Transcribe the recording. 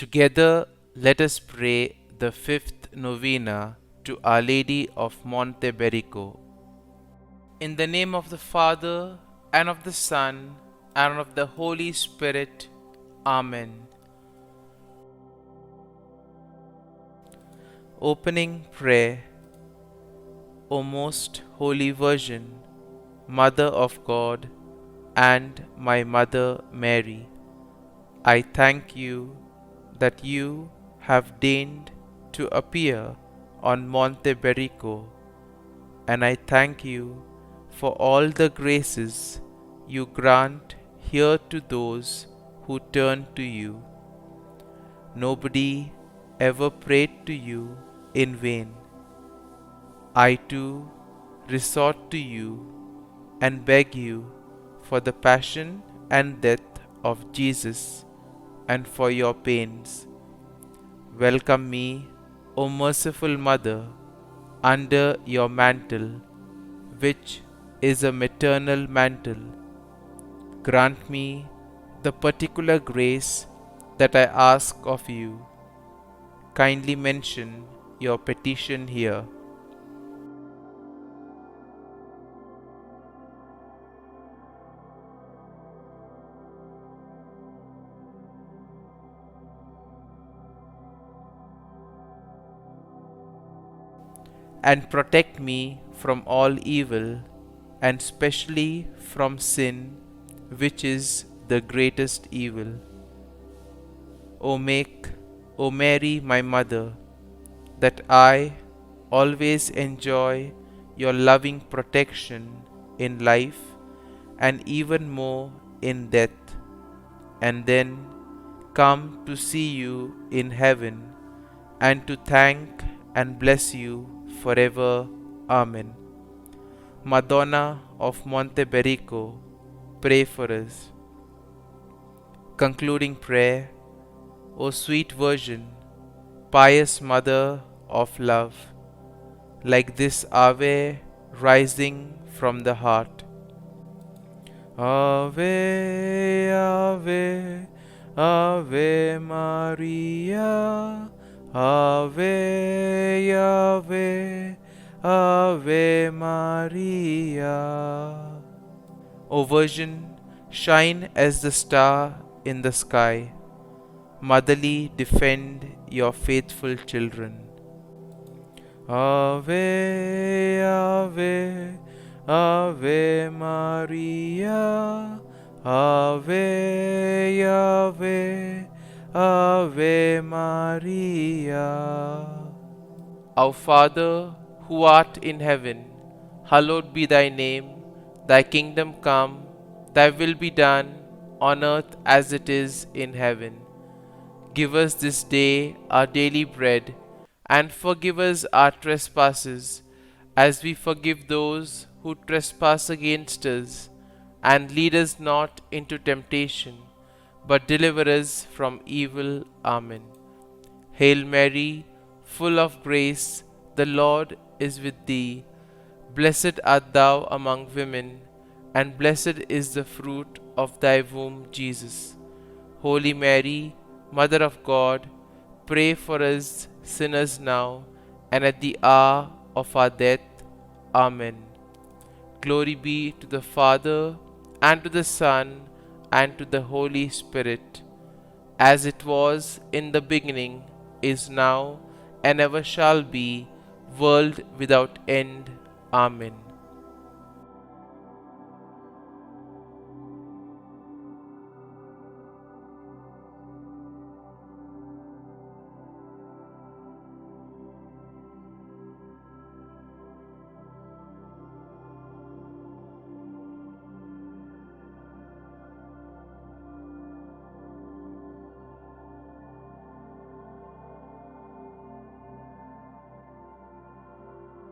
Together, let us pray the fifth novena to Our Lady of Monte Berico. In the name of the Father, and of the Son, and of the Holy Spirit. Amen. Opening Prayer. O most Holy Virgin, Mother of God, and my Mother Mary, I thank you that you have deigned to appear on Monte Berico, and I thank you for all the graces you grant here to those who turn to you. Nobody ever prayed to you in vain. I too resort to you and beg you for the passion and death of Jesus and for your pains. Welcome me, O merciful Mother, under your mantle, which is a maternal mantle. Grant me the particular grace that I ask of you. Kindly mention your petition here. And protect me from all evil, and specially from sin, which is the greatest evil. O Mary, my Mother, that I always enjoy your loving protection in life and even more in death, and then come to see you in heaven and to thank and bless you forever. Amen. Madonna of Monte Berico, pray for us. Concluding prayer. O sweet Virgin, pious Mother of love, like this Ave rising from the heart. Ave, Ave, Ave Maria, Ave, Ave, Ave Maria. O Virgin, shine as the star in the sky. Motherly defend your faithful children. Ave, Ave, Ave Maria, Ave, Ave, Ave Maria. Our Father, who art in heaven, hallowed be thy name. Thy kingdom come, thy will be done, on earth as it is in heaven. Give us this day our daily bread, and forgive us our trespasses, as we forgive those who trespass against us. And lead us not into temptation, but deliver us from evil. Amen. Hail Mary, full of grace, the Lord is with thee. Blessed art thou among women, and blessed is the fruit of thy womb, Jesus. Holy Mary, Mother of God, pray for us sinners now and at the hour of our death. Amen. Glory be to the Father, and to the Son, and to the Holy Spirit, as it was in the beginning, is now, and ever shall be, world without end. Amen.